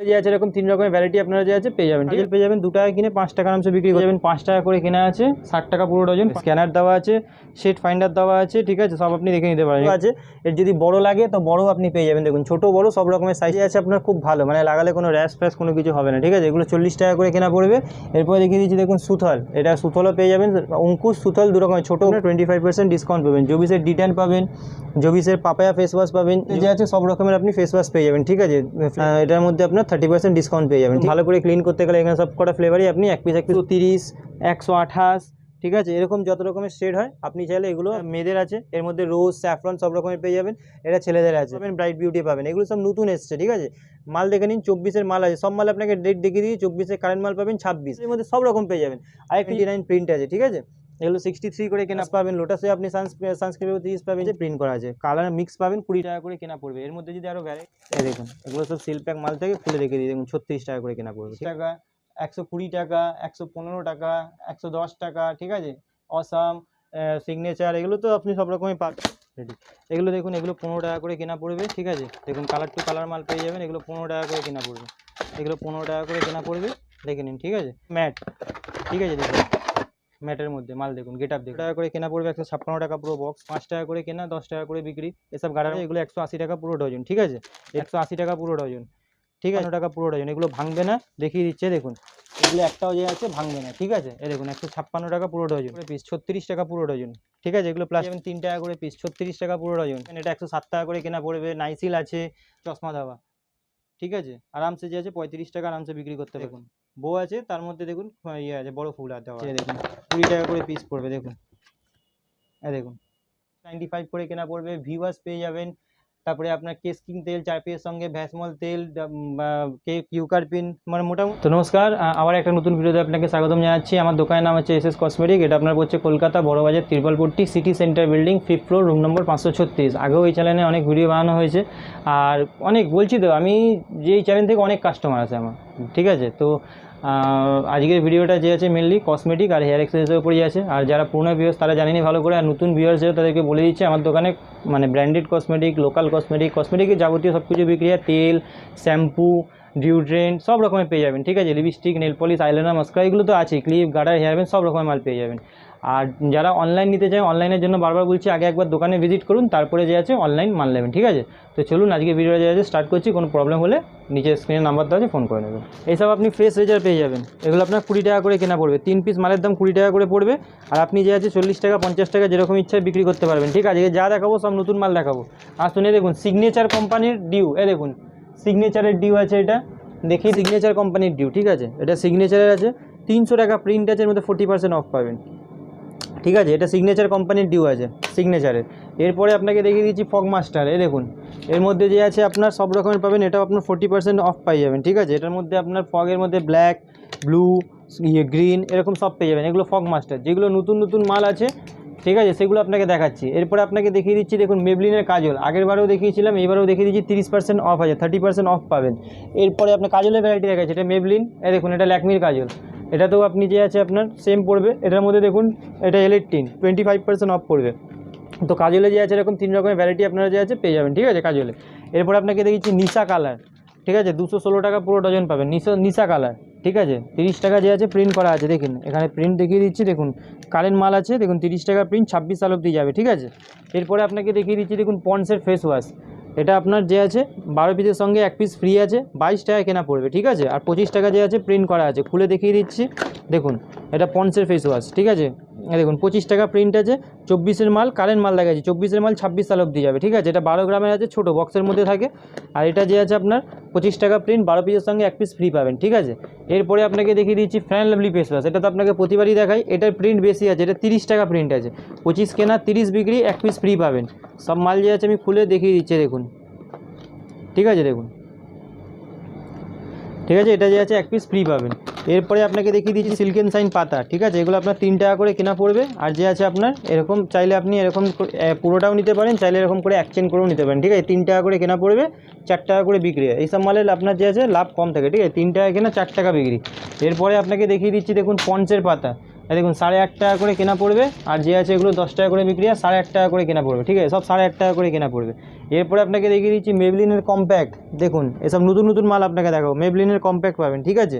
যে আছে এরকম 3 রকমের ভ্যারাইটি আপনারা যে আছে পেয়ে যাবেন। ঠিক আছে, পেয়ে যাবেন 2 টাকা কিনে 5 টাকা আরামসে বিক্রি করে যাবেন। 5 টাকা করে কেনা আছে, 60 টাকা পুরো ডজন। স্ক্যানার দেওয়া আছে, শেড ফাইন্ডার দেওয়া আছে, ঠিক আছে, সব আপনি দেখে নিতে পারেন। আছে এর যদি বড় লাগে তো বড় আপনি পেয়ে যাবেন। দেখুন ছোট বড় সব রকমের সাইজে আছে আপনার, খুব ভালো, মানে লাগালে কোনো র্যাশ ফ্যাশ কোনো কিছু হবে না। ঠিক আছে, এগুলো 40 টাকা করে কেনা পড়বে। এরপরে দেখিয়ে দিচ্ছি দেখুন সুথল, এটা সুথলও পেয়ে যাবেন। অঙ্কুশ সুথল 2 রকমের, ছোটো 25% ডিসকাউন্ট পাবেন। জবিসের ডিটেন পাবেন, জবিসের পাপায়া ফেস ওয়াশ পাবেন, যে আছে সব রকমের আপনি ফেস ওয়াশ পেয়ে যাবেন। ঠিক আছে, এটার মধ্যে আপনার 30% ডিসকাউন্ট পেয়ে যাবেন। ভালো করে ক্লিন করতে গেলে এখানে সব কটা ফ্লেভারই আপনি এক পিস 30, 128, ঠিক আছে, এরকম যত রকমের শেড হয় আপনি চাইলে এগুলো। মেয়েদের আছে, এর মধ্যে রোজ স্যাফরন সব রকমের পেয়ে যাবেন। এটা ছেলেদের আছে, পাবেন ব্রাইট বিউটি পাবেন। এগুলো সব নতুন এসছে। ঠিক আছে, মাল দেখে নিন, 24-এর মাল আছে, সব মাল আপনাকে ডেট দেখিয়ে দিই। 24-এর কারেন্ট মাল পাবেন, 26 এর মধ্যে সব রকম পেয়ে যাবেন। আরেকটি 29 প্রিন্ট আছে। ঠিক আছে, এগুলো 63 করে কেনা পাবেন। লোটাসে আপনি সানস্ক্রিন 30 পাবেন, যে প্রিন্ট করা আছে। কালার মিক্স পাবেন, 20 টাকা করে কেনা পড়বে। এর মধ্যে যদি আরও ভ্যারাইটি দেখুন, এগুলো সব সিল প্যাক মাল থেকে খুলে দেখে দিই। দেখুন 36 টাকা করে কেনা পড়বে। টাকা 120 টাকা, 115 টাকা, 110 টাকা। ঠিক আছে, অসাম, সিগনেচার, এগুলো তো আপনি সব রকমই পাবেন। রেডি, এগুলো দেখুন, এগুলো 15 টাকা করে কেনা পড়বে। ঠিক আছে, দেখুন কালার টু কালার মাল পেয়ে যাবেন। এগুলো 15 টাকা করে কেনা পড়বে। এগুলো 15 টাকা করে কেনা পড়বে, দেখে নিন। ঠিক আছে, ম্যাট, ঠিক আছে, দেখুন ম্যাটের মধ্যে মাল দেখুন, গেট আপ দেখুন। টাকা করে কেনা পড়বে, 156 টাকা পুরো বক্স। 5 টাকা করে কেনা, 10 টাকা করে বিক্রি। এসব গাড়া এগুলো 180 টাকা পুরো ডজন। ঠিক আছে, 180 টাকা পুরো ডজন। ঠিক আছে, 9 টাকা পুরো ডজন। এগুলো ভাঙবে না, দেখিয়ে দিচ্ছে দেখুন, এগুলো একটাও যে আছে ভাঙবে না। ঠিক আছে, এই দেখুন 156 টাকা পুরো ডজন পিস, 36 টাকা পুরো ডজন। ঠিক আছে, এগুলো প্লাস 3 টাকা করে পিস, 36 টাকা পুরো ডজন। এটা 107 টাকা করে কেনা পড়বে। নাইসিল আছে, চশমা দেওয়া। ঠিক আছে, আরামসে যে আছে 35 টাকা আরামসে বিক্রি করতে। দেখুন বউ আছে, তার মধ্যে দেখুন ইয়ে আছে, বড় ফুল আছে দেওয়া। দেখুন 20 টাকা করে পিস পড়বে। দেখুন দেখুন 95 করে কেনা পড়বে। ভিওয়াস পেয়ে যাবেন। তারপরে আপনার কেসকিং তেল 4 পিসের সঙ্গে, ভ্যাসমল তেল, কিউকারপিন, মানে মোটামুটি। তো নমস্কার, আবার একটা নতুন ভিডিওতে আপনাকে স্বাগতম জানাচ্ছি। আমার দোকানের নাম হচ্ছে এসএস কসমেটিক। এটা আপনার পড়ছে Kolkata Burrabazar, Tirpalpatti, city centre building, 5th floor, room number 536। আগেও এই চ্যানেলে অনেক ভিডিও বানানো হয়েছে, আর অনেক বলছি তো আমি যে এই চ্যানেল থেকে অনেক কাস্টমার আছে আমার। ঠিক আছে, তো আজকের ভিডিওটা যে আছে মেনলি কসমেটিক আর হেয়ার এক্সারসাইজের উপরেই আছে। আর যারা পুরনো ভিউয়ার্স তারা জানেনি ভালো করে, আর নতুন ভিউয়ার্স যারা তাদেরকে বলে দিচ্ছে, আমার দোকানে মানে ব্র্যান্ডেড কসমেটিক, লোকাল কসমেটিক, কসমেটিকের যাবতীয় সব কিছু বিক্রি হয়। তেল, শ্যাম্পু, ডিওড্রেন্ট সব রকমের পেয়ে যাবেন। ঠিক আছে, lipstick, nail polish, eyeliner, mascara, এগুলো তো আছে, ক্লিপ, গার্ডার, হেয়ার ব্যান্ড সব রকমের মাল পেয়ে যাবেন। আর যারা অনলাইন নিতে চায়, অনলাইনের জন্য বারবার বলছি আগে একবার দোকানে ভিজিট করুন, তারপরে যে আছে অনলাইন মাল নেবেন। ঠিক আছে, তো চলুন আজকে ভিডিওটা যে আছে স্টার্ট করছি। কোনো প্রবলেম হলে নিচে স্ক্রিনের নাম্বার দেওয়া আছে, ফোন করে নেবেন। এইসব আপনি ফ্রেশ রেজার পেয়ে যাবেন। এগুলো আপনার 20 টাকা করে কেনা পড়বে। 3 পিস মালের দাম 20 টাকা করে পড়বে। আর আপনি যে আছে 40 টাকা, 50 টাকা যেরকম ইচ্ছায় বিক্রি করতে পারবেন। ঠিক আছে, যা দেখাবো সব নতুন মাল দেখাবো। আর শুনে দেখুন, সিগনেচার কোম্পানির ডিউ, দেখুন সিগনেচারের ডিউ আছে, এটা দেখি সিগনেচার কোম্পানির ডিউ। ঠিক আছে, এটা সিগনেচারের আছে, 300 টাকা প্রিন্ট আছে, এর মধ্যে 40% অফ পাবেন। ঠিক আছে, এটা সিগনেচার কোম্পানির ডিউ আছে সিগনেচারের। এরপরে আপনাকে দেখিয়ে দিচ্ছি ফগ মাস্টার। দেখুন এর মধ্যে যে আছে আপনার সব রকমের পাবেন, এটাও আপনার 40% অফ পাই যাবেন। ঠিক আছে, এটার মধ্যে আপনার ফগের মধ্যে ব্ল্যাক, ব্লু, গ্রিন এরকম সব পেয়ে যাবেন। এগুলো ফগ মাস্টার, যেগুলো নতুন নতুন মাল আছে। ঠিক আছে, সেগুলো আপনাকে দেখাচ্ছি। এরপরে আপনাকে দেখিয়ে দিচ্ছি দেখুন মেবলিনের কাজল, আগের বারেও দেখিয়েছিলাম, এবারেও দেখিয়ে দিচ্ছি 30% অফ আছে, 30% অফ পাবেন। এরপরে আপনার কাজলের ভ্যারাইটি দেখাচ্ছি, এটা মেবলিন, দেখুন এটা ল্যাকমির কাজল, এটাতেও আপনি যে আছে আপনার সেম পড়বে। এটার মধ্যে দেখুন এটা L18, 25% অফ পড়বে। তো কাজলে যে আছে এরকম 3 রকমের ভ্যারাইটি আপনারা যে আছে পেয়ে যাবেন। ঠিক আছে, কাজলে। এরপর আপনাকে দেখিয়েছি নিশা কালার। ঠিক আছে, 216 টাকা পুরো ডজন পাবেন নিশা কালার। ঠিক আছে, 30 টাকা যে আছে প্রিন্ট করা আছে, দেখুন এখানে প্রিন্ট দেখিয়ে দিচ্ছি। দেখুন কারেন্ট মাল আছে, দেখুন 30 টাকা প্রিন্ট, 26 সাল অবধি যাবে। ঠিক আছে, এরপরে আপনাকে দেখিয়ে দিচ্ছি দেখুন পন্ডসের ফেস ওয়াশ। এটা আপনার যে আছে 12 পিসের সঙ্গে 1 পিস ফ্রি আছে, 22 টাকা কেনা পড়বে। ঠিক আছে, আর 25 টাকা যে আছে প্রিন্ট করা আছে, খুলে দেখিয়ে দিচ্ছি। দেখুন এটা পন্ডসের ফেস ওয়াশ। ঠিক আছে, দেখুন 25 টাকা প্রিন্ট আছে, 24-এর মাল, কারেন্ট মাল দেখাচ্ছি, 24-এর মাল 26 সাল অবধি যাবে। ঠিক আছে, এটা 12 গ্রামের আছে, ছোটো বক্সের মধ্যে থাকে। আর এটা যে আছে আপনার 25 টাকা প্রিন্ট, 12 পিসের সঙ্গে 1 পিস ফ্রি পাবেন। ঠিক আছে, এরপরে আপনাকে দেখিয়ে দিচ্ছি ফ্যান লাভলি ফেস ওয়াশ। এটা তো আপনাকে প্রতিবারই দেখাই, এটার প্রিন্ট বেশি আছে, এটা 30 টাকা প্রিন্ট আছে, 25 কেনা 30 বিক্রি, 1 পিস ফ্রি পাবেন। সব মাল যে আছে আমি খুলে দেখিয়ে দিচ্ছি, দেখুন। ঠিক আছে, দেখুন, ঠিক আছে, এটা যে আছে 1 পিস ফ্রি পাবেন। এরপরে আপনাকে দেখিয়ে দিচ্ছি সিল্ক অ্যান্ড শাইন পাতা। ঠিক আছে, এগুলো আপনার 3 টাকা করে কেনা পড়বে। আর যে আছে আপনার এরকম চাইলে আপনি এরকম পুরোটাও নিতে পারেন, চাইলে এরকম করে এক্সচেঞ্জ করেও নিতে পারেন। ঠিক আছে, 3 টাকা করে কেনা পড়বে, 4 টাকা করে বিক্রি হয়। এইসব মালের আপনার যে আছে লাভ কম থাকে। ঠিক আছে, 3 টাকা কেনা, 4 টাকা বিক্রি। এরপরে আপনাকে দেখিয়ে দিচ্ছি দেখুন পন্ডসের পাতা, দেখুন 8.5 টাকা করে কেনা পড়বে, আর যে আছে এগুলো 10 টাকা করে বিক্রি, আর 8.5 টাকা করে কেনা পড়বে, ঠিক আছে, সব 8.5 টাকা করে কেনা পড়বে। এরপরে আপনাকে দেখিয়ে দিচ্ছি মেবলিনের কম্প্যাক্ট। দেখুন এসব নতুন নতুন মাল আপনাকে দেখাবো, মেবলিনের কম্প্যাক্ট পাবেন, ঠিক আছে।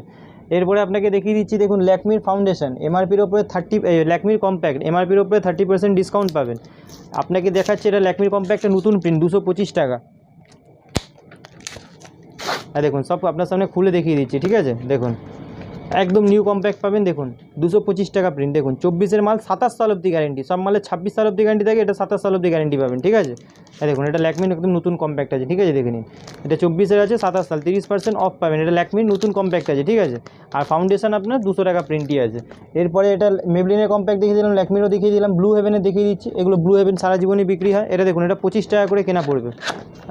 এরপরে আপনাকে দেখিয়ে দিচ্ছি দেখুন ল্যাকমির ফাউন্ডেশন, এমআরপির ওপরে ল্যাকমির কম্প্যাক্ট এমআরপির ওপরে 30% ডিসকাউন্ট পাবেন। আপনাকে দেখাচ্ছি এটা ল্যাকমির কম্প্যাক্টের নতুন প্রিন্ট, 225 টাকা। আর দেখুন সব আপনার সামনে খুলে দেখিয়ে দিচ্ছি, ঠিক আছে। দেখুন একদম নিউ কম্প্যাক্ট পাবেন, দেখুন 225 টাকা প্রিন্ট। দেখুন 24-এর মাল 27 সাল অবধি গ্যারেন্টি, সব মালে 26 সাল অবধি গ্যারেন্টি থাকে, এটা 27 সাল অবধি গ্যারেন্টি পাবেন, ঠিক আছে। দেখুন এটা ল্যাকমির একদম নতুন কম্প্যাক্ট আছে, ঠিক আছে, দেখে নিন। এটা 24-এর আছে, 27 সাল, 30% অফ পাবেন, এটা ল্যাকমির নতুন কম্প্যাক্ট আছে, ঠিক আছে। আর ফাউন্ডেশন আপনার 200 টাকা প্রিন্টই আছে। এরপরে এটা মেবলিনের কম্প্যাক্ট দেখিয়ে দিলাম, ল্যাকমিরও দেখিয়ে দিলাম, ব্লু হেভেনের দেখিয়ে দিচ্ছি। এগুলো ব্লু হেভেন সারা জীবনই বিক্রি হয়। এটা দেখুন এটা 25 টাকা করে কেনা পড়বে,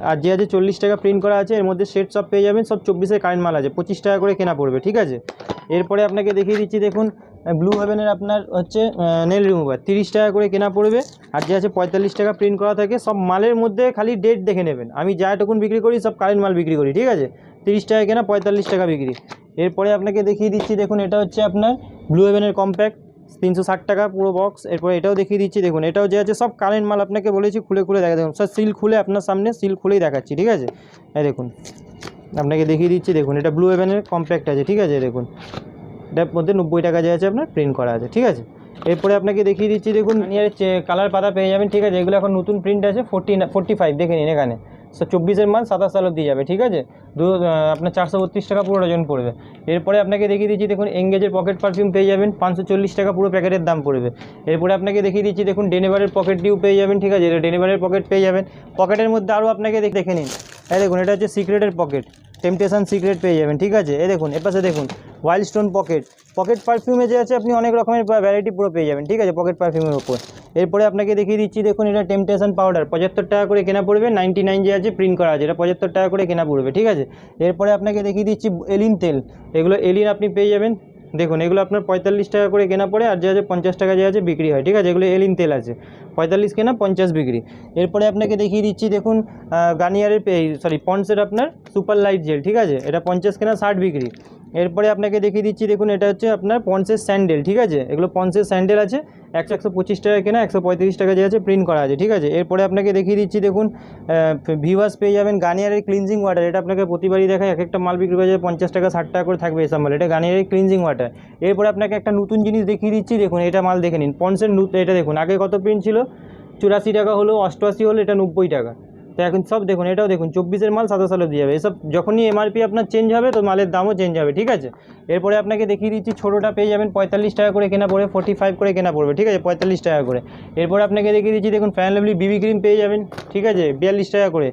আর যে আছে 40 টাকা প্রিন্ট করা আছে, এর মধ্যে সেট সব পেয়ে যাবেন, সব 24-এর কারেন্ট মাল আছে, 25 টাকা করে কেনা পড়বে, ঠিক আছে। এরপরে আপনাকে দেখিয়ে দিচ্ছি দেখুন ব্লু হেভেনের আপনার হচ্ছে নেল রিমুভার 30 টাকা করে কেনা পড়বে, আর যে আছে 45 টাকা প্রিন্ট করা থাকে। সব মালের মধ্যে খালি ডেট দেখে নেবেন, আমি যা টুকুন বিক্রি করি সব কারেন্ট মাল বিক্রি করি, ঠিক আছে। 30 টাকা কেনা, 45 টাকা বিক্রি। এরপরে আপনাকে দেখিয়ে দিচ্ছি দেখুন এটা হচ্ছে আপনার ব্লু হেভেনের কম্প্যাক্ট, 360 টাকা পুরো বক্স। এরপরে এটাও দেখিয়ে দিচ্ছি দেখুন, এটাও যে আছে সব কারেন্ট মাল, আপনাকে বলেছি খুলে খুলে দেখা, দেখুন সব সিল খুলে আপনার সামনে সিল খুলেই দেখাচ্ছি, ঠিক আছে। এই দেখুন আপনাকে দেখিয়ে দিচ্ছি, দেখুন এটা ব্লু হেভেনের কম্প্যাক্ট আছে, ঠিক আছে। দেখুন এটার মধ্যে 90 টাকা যে আছে আপনার প্রিন্ট করা আছে, ঠিক আছে। এরপরে আপনাকে দেখিয়ে দিচ্ছি দেখুন গার্নিয়ারের কালার পাতা পেয়ে যাবেন, ঠিক আছে। এগুলো এখন নতুন প্রিন্ট আছে, 45 দেখে নিন এখানে। 24-এর মাল 27 সাল অবধি যাবে, ঠিক আছে। আপনার 432 টাকা পুরো ডজন পড়বে। এরপরে আপনাকে দেখিয়ে দিচ্ছি দেখুন এঙ্গেজের পকেট পারফিউম পেয়ে যাবেন, 540 টাকা পুরো প্যাকেটের দাম পড়বে। এরপরে আপনাকে দেখিয়ে দিচ্ছি দেখুন ডেনেভারের পকেট ডিউ পেয়ে যাবেন, ঠিক আছে। এটা ডেনেভারের পকেট পেয়ে যাবেন। পকেটের মধ্যে আরও আপনাকে দেখে নিন, এই দেখুন এটা হচ্ছে সিক্রেটের পকেট, টেম্পটেশন সিক্রেট পেয়ে যাবেন, ঠিক আছে। এই দেখুন এপাশে দেখুন ওয়াইল্ড স্টোন পকেট পারফিউমে যে আছে আপনি অনেক রকমের ভ্যারাইটি পুরো পেয়ে যাবেন, ঠিক আছে, পকেট পারফিউমের উপর। এরপরে আপনাকে দেখিয়ে দিচ্ছি দেখুন এটা টেম্পটেশন পাউডার, 75 টাকা করে কেনা পড়বে, 99 যে আছে প্রিন্ট করা আছে, এটা 75 টাকা করে কেনা পড়বে, ঠিক আছে। এরপরে আপনাকে দেখিয়ে দিচ্ছি এলিন তেল, এগুলো এলিন আপনি পেয়ে যাবেন। দেখুন এগুলো আপনার 45 টাকা করে কেনা পড়ে, আর যে আছে 50 টাকা যে আছে বিক্রি হয়, ঠিক আছে। এগুলো এলিন তেল আছে, 45 কেনা 50 বিক্রি। এরপরে আপনাকে দেখিয়ে দিচ্ছি দেখুন গার্নিয়ারের পন্ডসের আপনার সুপার লাইট জেল, ঠিক আছে, এটা 50 কেনা 60 বিক্রি। এরপরে আপনাকে দেখিয়ে দিচ্ছি দেখুন এটা হচ্ছে আপনার পন্ডসের স্যান্ডেল, ঠিক আছে। এগুলো পন্ডসের স্যান্ডেল আছে 125 টাকা কেনা, 135 টাকা যে আছে প্রিন্ট করা আছে, ঠিক আছে। এরপরে আপনাকে দেখিয়ে দিচ্ছি দেখুন ভিভাস পেয়ে যাবেন, গার্নিয়ারের ক্লিনজিং ওয়াটার, এটা আপনাকে প্রতিবারই দেখায়, এক একটা মাল বিক্রি করে যাবে 50 টাকা 60 টাকা করে থাকবে এসব মাল, এটা গার্নিয়ারের ক্লিনজিং ওয়াটার। এরপরে আপনাকে একটা নতুন জিনিস দেখিয়ে দিচ্ছি দেখুন, এটা মাল দেখে নিন, পন্ডসের এটা দেখুন আগে কত প্রিন্ট ছিল, 84 টাকা হলো, 88 হলো, এটা 90 টাকা। তো এখন সব দেখুন, এটাও দেখুন 24-এর মাল 27 সালে দিয়ে যাবে। এসব যখনই এমআরপি আপনার চেঞ্জ হবে তো মালের দামও চেঞ্জ হবে, ঠিক আছে। এরপরে আপনাকে দেখিয়ে দিচ্ছি ছোটোটা পেয়ে যাবেন 45 টাকা করে কেনা পড়বে, 45 করে কেনা পড়বে, ঠিক আছে, 45 টাকা করে। এরপরে আপনাকে দেখিয়ে দিচ্ছি দেখুন ফ্যান লাভলি বিবি ক্রিম পেয়ে যাবেন, ঠিক আছে, 42 টাকা করে।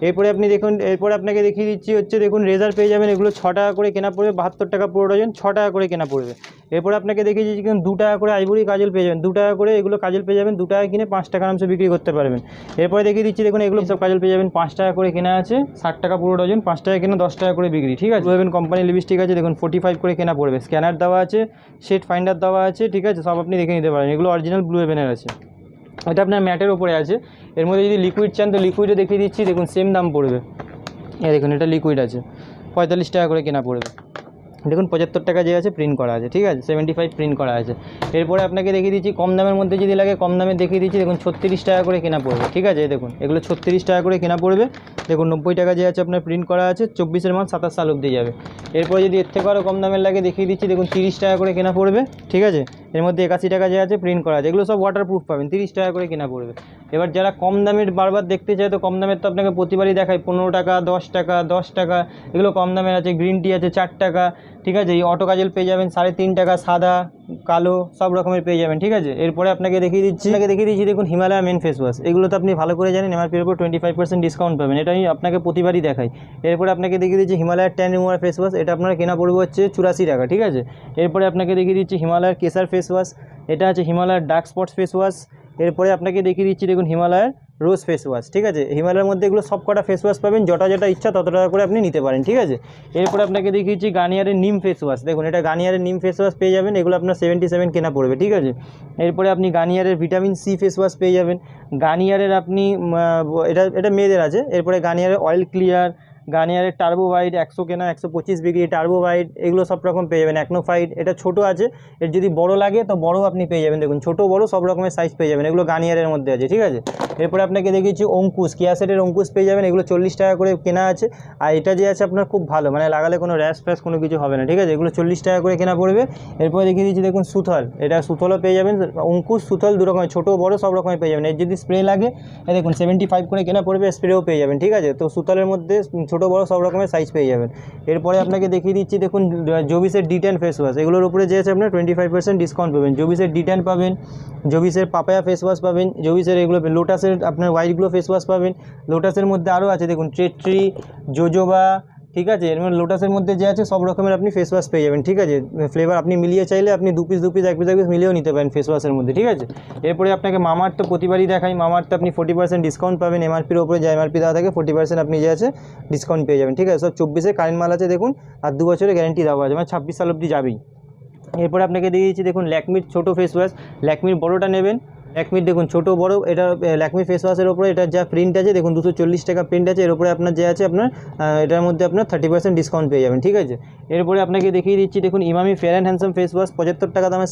এরপরে আপনি দেখুন, এরপরে আপনাকে দেখিয়ে দিচ্ছি হচ্ছে দেখুন রেজার পেয়ে যাবেন, এগুলো 6 টাকা করে কেনা পড়বে, 72 টাকা পুরো ডজন, 6 টাকা করে কেনা পড়বে। এরপরে আপনাকে দেখিয়ে দিচ্ছি দেখুন 2 টাকা করে আইভরি কাজল পেয়ে যাবেন, 2 টাকা করে এগুলো কাজল পেয়ে যাবেন, 2 টাকা কিনে 5 টাকা আরামসে বিক্রি করতে পারবেন। এরপরে দেখিয়ে দিচ্ছি দেখুন এগুলো সব কাজল পেয়ে যাবেন 5 টাকা করে কেনা আছে, 60 টাকা পুরো ডজন, 5 টাকা কেনা 10 টাকা করে বিক্রি, ঠিক আছে। ব্লু হেভেন কোম্পানি লিপস্টিক আছে দেখুন 45 করে কেনা পড়বে, স্ক্যানার দেওয়া আছে, শেড ফাইন্ডার দেওয়া আছে, ঠিক আছে, সব আপনি দেখে নিতে পারেন। এগুলো অরিজিনাল ব্লু হেভেনের আছে, এটা আপনার ম্যাটের ওপরে আছে। এর মধ্যে যদি লিকুইড চান তো লিকুইডও দেখিয়ে দিচ্ছি, দেখুন সেম দাম পড়বে। এই দেখুন এটা লিকুইড আছে, 45 টাকা করে কেনা পড়বে। দেখুন 75 টাকা যে আছে প্রিন্ট করা আছে, ঠিক আছে, 75 প্রিন্ট করা আছে। এরপরে আপনাকে দেখিয়ে দিচ্ছি কম দামের মধ্যে যদি লাগে, কম দামে দেখিয়ে দিচ্ছি দেখুন 36 টাকা করে কেনা পড়বে, ঠিক আছে। দেখুন এগুলো 36 টাকা করে কেনা পড়বে, দেখুন 90 টাকা যে আছে আপনার প্রিন্ট করা আছে, 24-এর মাল 27 সাল অবধি যাবে। এরপরে যদি এর থেকে আরও কম দামের লাগে দেখিয়ে দিচ্ছি দেখুন 30 টাকা করে কেনা পড়বে, ঠিক আছে। এর মধ্যে 81 টাকা যে আছে প্রিন্ট করা আছে, এগুলো সব ওয়াটারপ্রুফ পাবেন, 30 টাকা করে কেনা পড়বে। এবার যারা কম দামের বারবার দেখতে চায় তো কম দামের তো আপনাকে প্রতিবারই দেখায় 15 টাকা 10 টাকা 10 টাকা, এগুলো কম দামের আছে। গ্রিন টি আছে 4 টাকা, ঠিক আছে। এই অটো কাজল পেয়ে যাবেন 3.5 টাকা, সাদা কালো সব রকমের পেয়ে যাবেন, ঠিক আছে। এরপরে আপনাকে দেখিয়ে দিচ্ছি দেখুন হিমালয়া মেন ফেস ওয়াশ, এগুলো তো আপনি ভালো করে জানেন এমআরপির উপর 25% ডিসকাউন্ট পাবেন, এটা আমি আপনাকে প্রতিবারই দেখাই। এরপরে আপনাকে দেখিয়ে দিচ্ছি হিমালয়ার ট্যান রিমুভার ফেস ওয়াশ, এটা আপনার কেনা পড়বে হচ্ছে 84 টাকা, ঠিক আছে। এরপরে আপনাকে দেখিয়ে দিচ্ছি হিমালয়ার কেসার ফেস ওয়াশ, এটা আছে হিমালয়ার ডার্ক স্পটস ফেস ওয়াশ। এরপরে আপনাকে দেখিয়ে দিচ্ছি দেখুন হিমালয়ার রোজ ফেস ওয়াশ, ঠিক আছে। হিমালয়ের মধ্যে এগুলো সব কটা ফেস ওয়াশ পাবেন, যটা যেটা ইচ্ছা তত টাকা করে আপনি নিতে পারেন, ঠিক আছে। এরপরে আপনাকে দেখিয়েছি গার্নিয়ারের নিম ফেস ওয়াশ, দেখুন এটা গার্নিয়ারের নিম ফেস ওয়াশ পেয়ে যাবেন, এগুলো আপনার 77 কেনা পড়বে, ঠিক আছে। এরপরে আপনি গার্নিয়ারের ভিটামিন সি ফেস ওয়াশ পেয়ে যাবেন, গার্নিয়ারের আপনি এটা মেয়েদের আছে। এরপরে গার্নিয়ারের অয়েল ক্লিয়ার, গার্নিয়ারের টার্বো হোয়াইট 100 কেনা 125 বিক্রি, টার্বো হোয়াইট এগুলো সব রকম পেয়ে যাবেন। অ্যাকনোফাইট এটা ছোট আছে, এর যদি বড় লাগে তো বড় আপনি পেয়ে যাবেন, দেখুন ছোট বড় সব রকমের সাইজ পেয়ে যাবেন, এগুলো গার্নিয়ারের মধ্যে আছে, ঠিক আছে। এরপরে আপনাকে দেখিয়েছি অঙ্কুশ, কিয়াসেটের অঙ্কুশ পেয়ে যাবেন, এগুলো 40 টাকা করে কেনা আছে। আর এটা যে আছে আপনার খুব ভালো, মানে লাগালে কোনো র্যাশ ফ্যাশ কোনো কিছু হবে না, ঠিক আছে, এগুলো 40 টাকা করে কেনা পড়বে। এরপরে দেখিয়ে দিচ্ছি দেখুন সুথল, এটা সুথলও পেয়ে যাবেন, অঙ্কুশ সুথল দু রকমের, ছোটো বড় সব রকমের পেয়ে যাবেন। এর যদি স্প্রে লাগে দেখুন 75 করে কেনা পড়বে, স্প্রেও পেয়ে যাবেন, ঠিক আছে। তো সুতলের মধ্যে ছোটো বড় সব রকমের সাইজ পেয়ে যাবেন। এরপরে আপনাকে দেখিয়ে দিচ্ছি দেখুন জবিসের D10 ফেস ওয়াশ, এগুলোর উপরে যে আছে আপনার 25% ডিসকাউন্ট পাবেন। জবিসের D10 পাবেন, জবিসের পাপায়া ফেস ওয়াশ পাবেন, জবিসের এগুলো লোটাসের আপনার হোয়াইটগুলো ফেস ওয়াশ পাবেন। লোটাসের মধ্যে আরও আছে দেখুন ট্রেট্রি, জোজোবা, ঠিক আছে। এর মধ্যে লোটাসের মধ্যে যে আছে সব রকমের আপনি ফেস ওয়াশ পেয়ে যাবেন, ঠিক আছে। ফ্লেভার আপনি মিলিয়ে চাইলে আপনি 2 পিস 1 পিস মিলিয়েও নিতে পারেন ফেস ওয়াশের মধ্যে, ঠিক আছে। এরপরে আপনাকে মামাআর্থ তো প্রতিবারই দেখাই, মামাআর্থ আপনি 40% ডিসকাউন্ট পাবেন, MRPর ওপরে যা MRP দেওয়া থাকে 40% আপনি যে আছে ডিসকাউন্ট পেয়ে যাবেন, ঠিক আছে। সব 24-এর কারেন্ট মাল আছে দেখুন, আর 2 বছরের গ্যারেন্টি দেওয়া আছে, মানে 26 সাল অবধি যাবেই। এরপরে আপনাকে দিয়ে দিচ্ছি দেখুন ল্যাকমির ছোটো ফেস ওয়াশ, ল্যাকমির বড়োটা নেবেন, ল্যাকমির দেখুন ছোটো বড়ো, এটা ল্যাকমি ফেস ওয়াশের ওপরে এটা যা প্রিন্ট আছে দেখুন 240 টাকা প্রিন্ট আছে, এর উপরে আপনার যে আছে আপনার এটার মধ্যে আপনার 30% ডিসকাউন্ট পেয়ে যাবেন, ঠিক আছে। এরপরে আপনাকে দেখিয়ে দিচ্ছি দেখুন Emami fair and handsome face wash, 75 টাকা দামে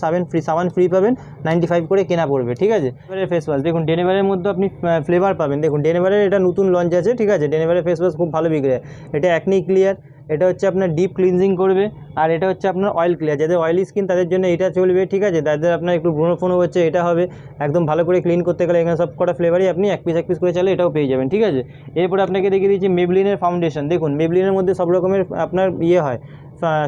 সাবান ফ্রি পাবেন, 95 করে কেনা পড়বে, ঠিক আছে। ডেনেভারের ফেস ওয়াশ দেখুন, ডেনেভারের মধ্যে আপনি ফ্লেভার পাবেন, দেখুন ডেনেভারের এটা নতুন লঞ্চ আছে, ঠিক আছে। ডেনেভারের ফেস ওয়াশ খুব ভালো বিক্রি হয়, এটা অ্যাকনি ক্লিয়ার, এটা হচ্ছে আপনার ডিপ ক্লিনজিং করবে, আর এটা হচ্ছে আপনার অয়েল ক্লিয়ার, যাদের অয়েলি স্কিন তাদের জন্য এটা চলবে, ঠিক আছে। যাদের আপনার একটু ব্রণ ফোনো হচ্ছে এটা হবে, একদম ভালো করে ক্লিন করতে গেলে এখানে সব কটা ফ্লেভারই আপনি এক পিস করে চাইলে এটাও পেয়ে যাবেন, ঠিক আছে। এরপরে আপনাকে দেখিয়ে দিচ্ছি মেবলিনের ফাউন্ডেশন, দেখুন মেবলিনের মধ্যে সব রকমের আপনার হয়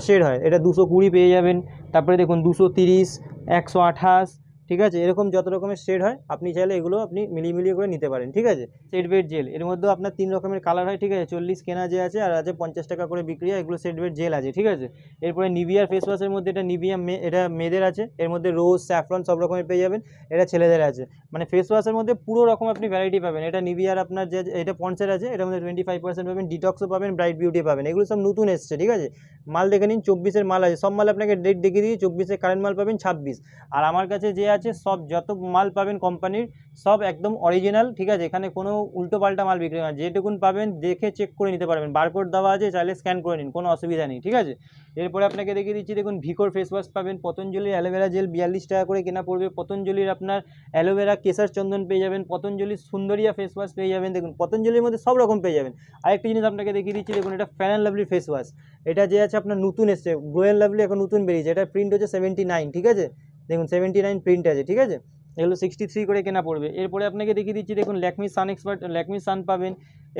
শেড হয়, এটা 220 পেয়ে যাবেন, তারপরে দেখুন 230, 128, ঠিক আছে, এরকম যত রকমের শেড হয় আপনি চাইলে এগুলো আপনি মিলিয়ে করে নিতে পারেন, ঠিক আছে। সেট বেড জেল, এর মধ্যেও আপনার 3 রকমের কালার হয়, ঠিক আছে, 40 কেনা যে আছে, আর আছে 50 টাকা করে বিক্রি হয়, এগুলো সেট বেড জেল আছে, ঠিক আছে। এরপরে নিভিয়ার ফেস ওয়াশের মধ্যে এটা নিভিয়া এটা মেয়েদের আছে, এর মধ্যে রোজ স্যাফরন সব রকমের পেয়ে যাবেন, এটা ছেলেদের আছে, মানে ফেস ওয়াশের মধ্যে পুরো রকম আপনি ভ্যারাইটি পাবেন। এটা নিভিয়ার আপনার যে এটা পন্সের আছে, এটার মধ্যে 25% পাবেন, ডিটক্সও পাবেন, ব্রাইট বিউটি পাবেন, এগুলো সব নতুন এসছে, ঠিক আছে। মাল দেখে নিন, 24-এর মাল আছে, সব মাল আপনাকে ডেট দেখিয়ে দিয়ে 24-এর কারেন্ট মাল পাবেন 26, আর আমার কাছে যে আছে সব যত মাল পাবেন কোম্পানির সব একদম অরিজিনাল, ঠিক আছে, এখানে কোনো উল্টো পাল্টা মাল বিক্রি হয় না, যেটুকুন পাবেন দেখে চেক করে নিতে পারবেন, বারকোড দেওয়া আছে, চাইলে স্ক্যান করে নিন, কোনো অসুবিধা নেই, ঠিক আছে। এরপরে আপনাকে দেখিয়ে দিচ্ছি দেখুন ভিকোর ফেস ওয়াশ পাবেন, পতঞ্জলির অ্যালোভেরা জেল 42 টাকা করে কেনা পড়বে, পতঞ্জলির আপনার অ্যালোভেরা কেশর চন্দন পেয়ে যাবেন, পতঞ্জলির সুন্দরিয়া ফেস ওয়াশ পেয়ে যাবেন, দেখুন পতঞ্জলির মধ্যে সব রকম পেয়ে যাবেন। আরেকটি জিনিস আপনাকে দেখিয়ে দিচ্ছি দেখুন, এটা fan and lovely face wash, এটা যে আছে আপনার নতুন এসছে, গ্লো অ্যান্ড লাভলি এখন নতুন বেরিয়েছে, এটা প্রিন্ট হচ্ছে 79, ঠিক আছে, দেখুন 79 প্রিন্ট আছে, ঠিক আছে, এগুলো 63 করে কেনা পড়বে। এরপরে আপনাকে দেখিয়ে দিচ্ছি দেখুন ল্যাকমি সান এক্সপার্ট, ল্যাকমি সান পাবেন,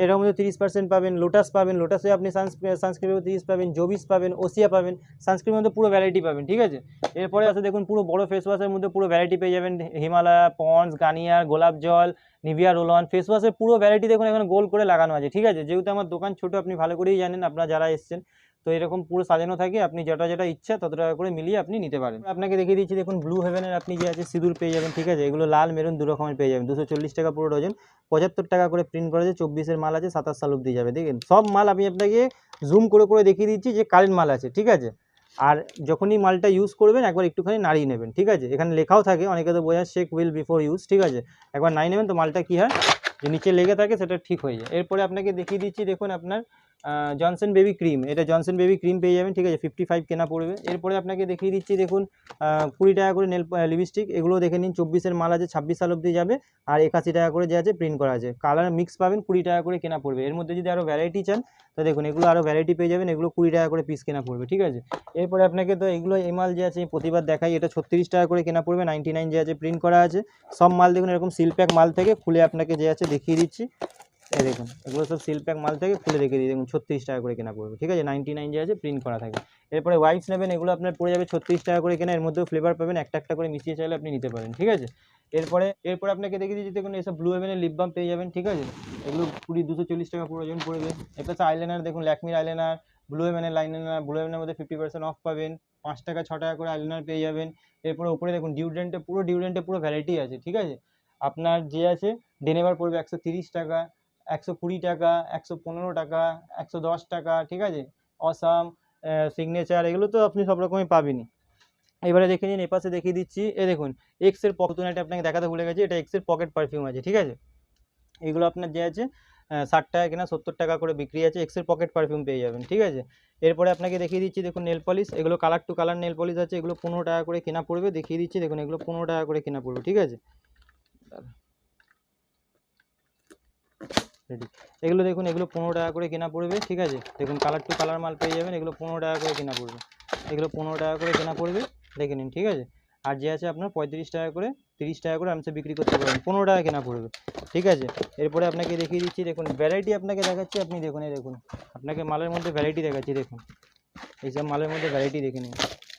এর মধ্যে 30% পাবেন, লোটাস পাবেন, লোটাসে আপনি সানস্ক্রিনের 30 পাবেন, জবিস পাবেন, ওসিয়া পাবেন, সানস্ক্রিনের মধ্যে পুরো ভ্যারাইটি পাবেন, ঠিক আছে। এরপরে আছে দেখুন পুরো বড় ফেস ওয়াশের মধ্যে পুরো ভ্যারাইটি পেয়ে যাবেন, হিমালয়া, পন্ডস, গার্নিয়ার, গোলাপ জল, নিভিয়া রোল অন ফেস ওয়াশের পুরো ভ্যারাইটি দেখুন এখানে গোল করে লাগানো আছে, ঠিক আছে। যেহেতু আমার দোকান ছোটো আপনি ভালো করেই জানেন, আপনারা যারা এসছেন, তো এরকম পুরো সাজানো থাকে, আপনি যেটা ইচ্ছা তত টাকা করে মিলিয়ে আপনি নিতে পারেন। আপনাকে দেখিয়ে দিচ্ছি দেখুন ব্লু হেভেনের আপনি যে আছে সিঁদুর পেয়ে যাবেন, ঠিক আছে, এগুলো লাল মেরুন দু রকমের পেয়ে যাবেন, 240 টাকা পুরো ডজন, 75 টাকা করে প্রিন্ট করা আছে, 24-এর মাল আছে, 27 সাল অবধি যাবে, দেখেন সব মাল আমি আপনাকে জুম করে দেখিয়ে দিচ্ছি যে কারেন্ট মাল আছে, ঠিক আছে। আর যখনই মালটা ইউজ করবেন একবার একটুখানি নাড়িয়ে নেবেন, ঠিক আছে, এখানে লেখাও থাকে, অনেকে তো বোঝা শেক উইল বিফোর ইউজ, ঠিক আছে, একবার নাড়িয়ে নেবেন তো মালটা কী হয় যে নিচে লেগে থাকে সেটা ঠিক হয়ে যায়। এরপরে আপনাকে দেখিয়ে দিচ্ছি দেখুন আপনার জনসন বেবি ক্রিম, এটা জনসন বেবি ক্রিম পেয়ে যাবেন, ঠিক আছে, 55 কেনা পড়বে। এরপরে আপনাকে দেখিয়ে দিচ্ছি দেখুন 20 টাকা করে লিপস্টিক, এগুলো দেখে নিন, 24-এর মাল আছে, 26 সাল অবধি যাবে, আর 81 টাকা করে যে আছে প্রিন্ট করা আছে, কালার মিক্স পাবেন, 20 টাকা করে কেনা পড়বে। এর মধ্যে যদি আরও ভ্যারাইটি চান তো দেখুন এগুলো আরও ভ্যারাইটি পেয়ে যাবেন, এগুলো 20 টাকা করে পিস কেনা পড়বে, ঠিক আছে। এরপরে আপনাকে তো এগুলো এই মাল যে আছে প্রতিবার দেখাই, এটা 36 টাকা করে কেনা পড়বে, 99 যে আছে প্রিন্ট করা আছে, সব মাল দেখুন এরকম সিল প্যাক মাল থেকে খুলে আপনাকে যে আছে দেখিয়ে দিচ্ছি, এই দেখুন এগুলো সব সিল প্যাক মাল থেকে খুলে রেখে দিই, দেখুন 36 টাকা করে কেনা পড়বে, ঠিক আছে, 99 যে আছে প্রিন্ট করা থাকে। এরপরে ওয়াইপস নেবেন, এগুলো আপনার পড়ে যাবে 36 টাকা করে কেনা, এর মধ্যেও ফ্লেভার পাবেন, একটা করে মিশিয়ে চাইলে আপনি নিতে পারেন, ঠিক আছে। এরপরে আপনাকে দেখিয়ে দিচ্ছি দেখুন এইসব ব্লু হেভেনের লিপ বাম পেয়ে যাবেন, ঠিক আছে, এগুলো 240 টাকা পুরো ওজন পড়বে। এরপর আইলাইনার দেখুন ল্যাকমির আইলাইনার, ব্লু হেভেনের আইলাইনার, ব্লু হেভেনের মধ্যে 50% অফ পাবেন, 5 টাকা 6 টাকা করে আইলাইনার পেয়ে যাবেন। এরপরে উপরে দেখুন ডিওড্রেন্টে পুরো ভ্যারাইটি আছে, ঠিক আছে, আপনার যে আছে ডেনেভার পড়বে 130 টাকা, 120 টাকা, 115 টাকা, 110 টাকা, ঠিক আছে, অসাম, সিগনেচার, এগুলো তো আপনি সব রকমই পাবেনই। এবারে দেখে নিন, এপাশে দেখিয়ে দিচ্ছি, এ দেখুন এক্সের পকেট, আপনাকে দেখাতে ভুলে গেছি, এটা এক্সের পকেট পারফিউম আছে, ঠিক আছে, এগুলো আপনার যে আছে 60 টাকা কেনা 70 টাকা করে বিক্রি আছে। এক্সেল পকেট পারফিউম পেয়ে যাবেন, ঠিক আছে। এরপরে আপনাকে দেখিয়ে দিচ্ছি দেখুন নেল পলিশ, এগুলো colour to colour nail polish আছে, এগুলো 15 টাকা করে কেনা পড়বে। দেখিয়ে দিচ্ছি দেখুন, এগুলো 15 টাকা করে কেনা পড়বে, ঠিক আছে। রেডি, এগুলো দেখুন, এগুলো 15 টাকা করে কেনা পড়বে, ঠিক আছে। দেখুন কালার টু কালার মাল পেয়ে যাবেন, এগুলো 15 টাকা করে কেনা পড়বে, এগুলো 15 টাকা করে কেনা পড়বে, দেখে নিন, ঠিক আছে। আর যে আছে আপনার 35 টাকা করে, 30 টাকা করে আরামসে বিক্রি করতে পারবেন, 15 টাকা কেনা পড়বে, ঠিক আছে। এরপরে আপনাকে দেখিয়ে দিচ্ছি দেখুন ভ্যারাইটি আপনাকে দেখাচ্ছি, আপনি দেখুন, এই দেখুন আপনাকে মালের মধ্যে ভ্যারাইটি দেখাচ্ছি, দেখুন এইসব মালের মধ্যে ভ্যারাইটি দেখে নিন,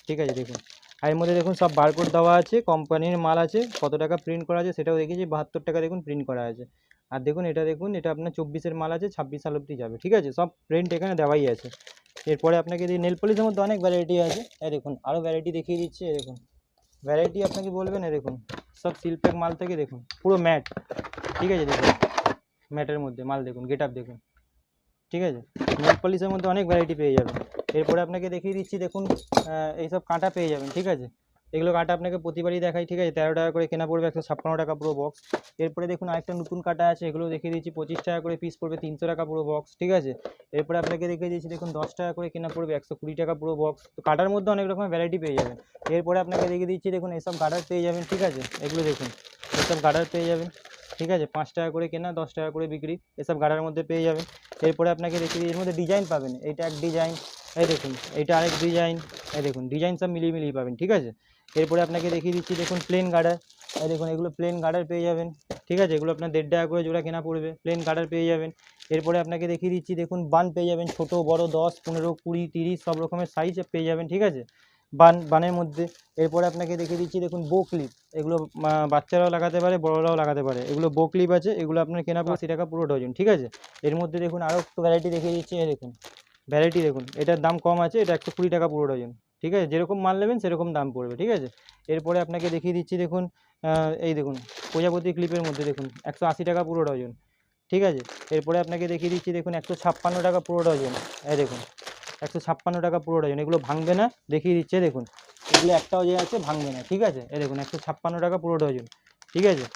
ঠিক আছে। দেখুন আর এর মধ্যে দেখুন সব বারকোড দেওয়া আছে, কোম্পানির মাল আছে, কত টাকা প্রিন্ট করা আছে সেটাও দেখিয়েছি, 72 টাকা দেখুন প্রিন্ট করা আছে। আর দেখুন এটা আপনার 24-এর মাল আছে, 26 সাল অবধি যাবে, ঠিক আছে। সব প্রিন্ট এখানে দেওয়াই আছে। এরপরে আপনাকে নেল পলিশের মধ্যে অনেক ভ্যারাইটি আছে, এই দেখুন আরও ভ্যারাইটি দেখিয়ে দিচ্ছি, এই দেখুন ভ্যারাইটি আপনাকে বলবেন, এই দেখুন সব শিল্পের মাল থেকে দেখুন পুরো ম্যাট, ঠিক আছে। দেখুন ম্যাটের মধ্যে মাল দেখুন, গেট আপ দেখুন, ঠিক আছে। নেল পলিশের মধ্যে অনেক ভ্যারাইটি পেয়ে যাবেন। এরপরে আপনাকে দেখিয়ে দিচ্ছি দেখুন এইসব কাঁটা পেয়ে যাবেন, ঠিক আছে। এগুলো কাঁটা আপনাকে প্রতিবারই দেখাই, ঠিক আছে। 13 টাকা করে কেনা পড়বে, 156 টাকা পুরো বক্স। এরপরে দেখুন আরেকটা নতুন কাঁটা আছে, এগুলো দেখিয়ে দিচ্ছি 25 টাকা করে পিস পড়বে, 300 টাকা পুরো বক্স, ঠিক আছে। এরপরে আপনাকে দেখিয়ে দিচ্ছি দেখুন 10 টাকা করে কেনা পড়বে, 120 টাকা পুরো বক্স। তো কাঁটার মধ্যে অনেক রকমের ভ্যারাইটি পেয়ে যাবেন। এরপরে আপনাকে দেখিয়ে দিচ্ছি দেখুন এসব গার্ডার পেয়ে যাবেন, ঠিক আছে। এগুলো দেখুন এসব গার্ডার পেয়ে যাবেন, ঠিক আছে। 5 টাকা করে কেনা, 10 টাকা করে বিক্রি, এসব গার্ডার মধ্যে পেয়ে যাবেন। এরপরে আপনাকে দেখিয়ে দিই এর মধ্যে ডিজাইন পাবেন, এইটা এক ডিজাইন, এই দেখুন এইটা আরেক ডিজাইন, এই দেখুন ডিজাইন সব মিলিয়ে মিলিয়ে পাবেন, ঠিক আছে। এরপরে আপনাকে দেখিয়ে দিচ্ছি দেখুন প্লেন গার্ডার, এই দেখুন এগুলো প্লেন গার্ডার পেয়ে যাবেন, ঠিক আছে। এগুলো আপনার 1.5 টাকা করে জোড়া কেনা পড়বে, প্লেন গার্ডার পেয়ে যাবেন। এরপরে আপনাকে দেখিয়ে দিচ্ছি দেখুন বান পেয়ে যাবেন, ছোটো বড় 10, 15, 20, 30 সব রকমের সাইজ পেয়ে যাবেন, ঠিক আছে, বানের মধ্যে। এরপরে আপনাকে দেখিয়ে দিচ্ছি দেখুন বো ক্লিপ, এগুলো বাচ্চারাও লাগাতে পারে, বড়রাও লাগাতে পারে, এগুলো বো ক্লিপ আছে, এগুলো আপনার কেনা পড়বে 80 টাকা পুরো ডজন, ঠিক আছে। এর মধ্যে দেখুন আরও একটু ভ্যারাইটি দেখিয়ে দিচ্ছি, এই দেখুন ভ্যারাইটি দেখুন, এটার দাম কম আছে, এটা 120 টাকা পুরো ডজন, ঠিক আছে। যেরকম মাল নেবেন সেরকম দাম পড়বে, ঠিক আছে। এরপরে আপনাকে দেখিয়ে দিচ্ছি দেখুন এই দেখুন প্রজাপতি ক্লিপের মধ্যে দেখুন 180 টাকা পুরো ডজন, ঠিক আছে। এরপরে আপনাকে দেখিয়ে দিচ্ছি দেখুন 156 টাকা পুরো ডজন, এই দেখুন 156 টাকা পুরো ডজন, এগুলো ভাঙবে না, দেখিয়ে দিচ্ছে দেখুন এগুলো একটাও যে আছে ভাঙবে না, ঠিক আছে। এই দেখুন 156 টাকা পুরো ডজন, ঠিক আছে।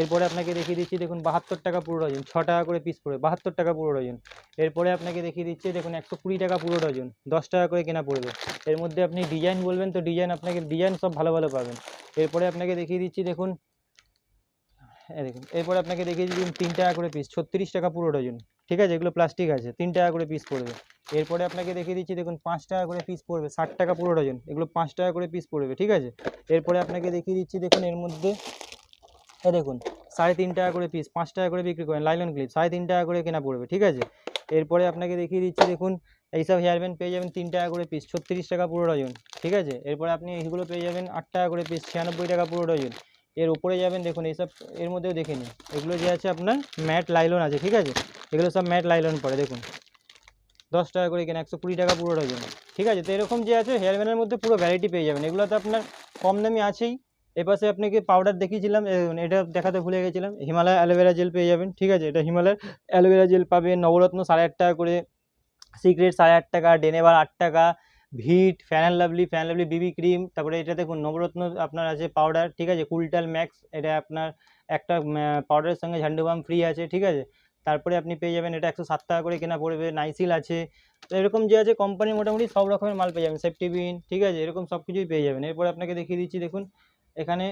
এরপরে আপনাকে দেখিয়ে দিচ্ছি দেখুন 72 টাকা পুরো ডজন, 6 টাকা করে পিস পড়বে, 72 টাকা পুরো ডজন। এরপরে আপনাকে দেখিয়ে দিচ্ছি দেখুন 120 টাকা পুরো ডজন, 10 টাকা করে কেনা পড়বে। এর মধ্যে আপনি ডিজাইন বলবেন তো ডিজাইন আপনাকে ডিজাইন সব ভালো ভালো পাবেন। এরপরে আপনাকে দেখিয়ে দিচ্ছি দেখুন দেখুন এরপরে আপনাকে দেখিয়ে দিচ্ছি 3 টাকা করে পিস, 36 টাকা পুরো ডজন, ঠিক আছে। এগুলো প্লাস্টিক আছে, 3 টাকা করে পিস পড়বে। এরপরে আপনাকে দেখিয়ে দিচ্ছি দেখুন 5 টাকা করে পিস পড়বে, 60 টাকা পুরো ডজন, এগুলো 5 টাকা করে পিস পড়বে, ঠিক আছে। এরপরে আপনাকে দেখিয়ে দিচ্ছি দেখুন এর মধ্যে দেখুন 3.5 টাকা করে পিস, 5 টাকা করে বিক্রি করেন, লাইলন ক্লিপ 3.5 টাকা করে কেনা পড়বে, ঠিক আছে। এরপরে আপনাকে দেখিয়ে দিচ্ছি দেখুন এইসব হেয়ার ব্যান্ড পেয়ে যাবেন 3 টাকা করে পিস, 36 টাকা পুরো ডজন, ঠিক আছে। এরপরে আপনি এগুলো পেয়ে যাবেন 8 টাকা করে পিস, 96 টাকা পুরো ডজন। এর উপরে যাবেন দেখুন এইসব এর মধ্যেও দেখে নিন, এগুলো যে আছে আপনার ম্যাট লাইলন আছে, ঠিক আছে। এগুলো সব ম্যাট লাইলন পড়ে, দেখুন 10 টাকা করে কেনা, 120 টাকা পুরো ডজন, ঠিক আছে। তো এরকম যে আছে হেয়ার ব্যান্ডের মধ্যে পুরো ভ্যারাইটি পেয়ে যাবেন, এগুলো তো আপনার কম দামি আছেই। এপাশে আপনাকে পাউডার দেখিয়েছিলাম, এটা দেখাতে ভুলে গেছিলাম, হিমালয় অ্যালোভেরা জেল পেয়ে যাবেন, ঠিক আছে। এটা হিমালয়ের অ্যালোভেরা জেল পাবেন, নবরত্ন 8.5 টাকা করে, সিক্রেট 8.5 টাকা, ডেনেভার 8 টাকা, Veet, fair and lovely BB cream. তারপরে এটা দেখুন নবরত্ন আপনার আছে পাউডার, ঠিক আছে, কুলটাল ম্যাক্স, এটা আপনার একটা পাউডারের সঙ্গে ঝান্ডু বাম ফ্রি আছে, ঠিক আছে। তারপরে আপনি পেয়ে যাবেন এটা 107 টাকা করে কেনা পড়বে, নাইসিল আছে। তো এরকম যে আছে কোম্পানি মোটামুটি সব রকমের মাল পেয়ে যাবেন, সেফটি বিন, ঠিক আছে, এরকম সব কিছুই পেয়ে যাবেন। এরপরে আপনাকে দেখিয়ে দিচ্ছি দেখুন এখানে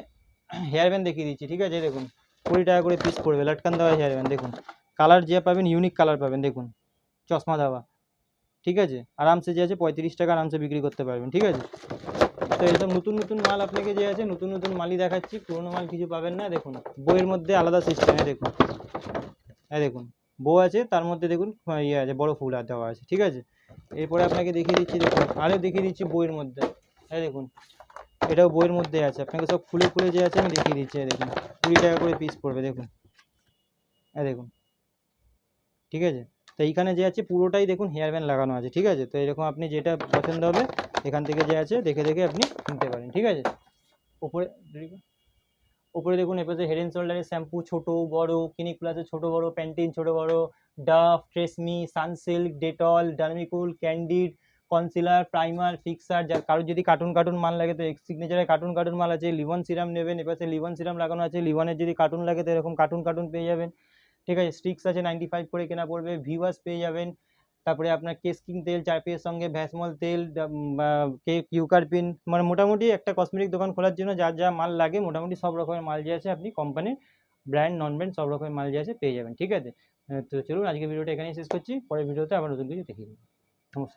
হেয়ার ব্যান্ড দেখিয়ে দিচ্ছি, ঠিক আছে। দেখুন 20 টাকা করে পিস পড়বে, লটকান দেওয়া হেয়ার ব্যান্ড, দেখুন কালার যে পাবেন ইউনিক কালার পাবেন, দেখুন চশমা দেওয়া, ঠিক আছে। আরামসে যে আছে 35 টাকা আরামসে বিক্রি করতে পারবেন, ঠিক আছে। তো এইসব নতুন নতুন মাল আপনাকে যে আছে নতুন নতুন মালই দেখাচ্ছি, পুরোনো মাল কিছু পাবেন না। দেখুন বইয়ের মধ্যে আলাদা সিস্টেমে দেখুন, দেখুন বউ আছে, তার মধ্যে দেখুন ইয়ে আছে, বড় ফুল আর দেওয়া আছে, ঠিক আছে। এরপরে আপনাকে দেখিয়ে দিচ্ছি দেখুন আরও দেখিয়ে দিচ্ছি বইয়ের মধ্যে, দেখুন এটাও বইয়ের মধ্যে আছে, আপনাকে সব খুলে খুলে যে আছে আমি দেখিয়ে দিচ্ছি, দেখুন 20 টাকা করে পিস পড়বে, দেখুন দেখুন, ঠিক আছে। তো এইখানে যে আছে পুরোটাই দেখুন হেয়ার ব্যান্ড লাগানো আছে, ঠিক আছে। তো এরকম আপনি যেটা পছন্দ হবে এখান থেকে যে আছে দেখে দেখে আপনি কিনতে পারেন, ঠিক আছে। উপরে উপরে দেখুন এপাশে হেড অ্যান্ড শোল্ডারের শ্যাম্পু ছোট বড়, ক্লিনিক প্লাসের ছোট বড়, প্যান্টিন ছোট বড়, Dove, TRESemme, Sunsilk, Dettol, Dermicool, Candid, concealer, primer, fixer. যার কারোর যদি কার্টুন মাল লাগে তো এক্স সিগনেচারের কার্টুন মাল আছে, লিভন সিরাম নেবেন, এপাশে লিভন সিরাম লাগানো আছে, লিভনের যদি কার্টুন লাগে তো এরকম কার্টুন পেয়ে যাবেন। ঠিক আছে। স্ট্রিক্স আছে 95 করে কেনা পড়বে, ভিওয়াস পেয়ে যাবেন, তারপরে আপনার কেস্কিং তেল 4 পিসের সঙ্গে ভ্যাসমল তেল, কিউকারপিন, মানে মোটামুটি একটা কসমেটিক দোকান খোলার জন্য যা যা মাল লাগে মোটামুটি সব রকমের মাল যে আছে আপনি কোম্পানির ব্র্যান্ড নন ব্র্যান্ড সব রকমের মাল যে আছে পেয়ে যাবেন। ঠিক আছে, তো চলুন আজকে ভিডিওটা এখানেই শেষ করছি, পরের ভিডিওতে আবার নতুন কিছু দেখিয়ে দেবো। নমস্কার।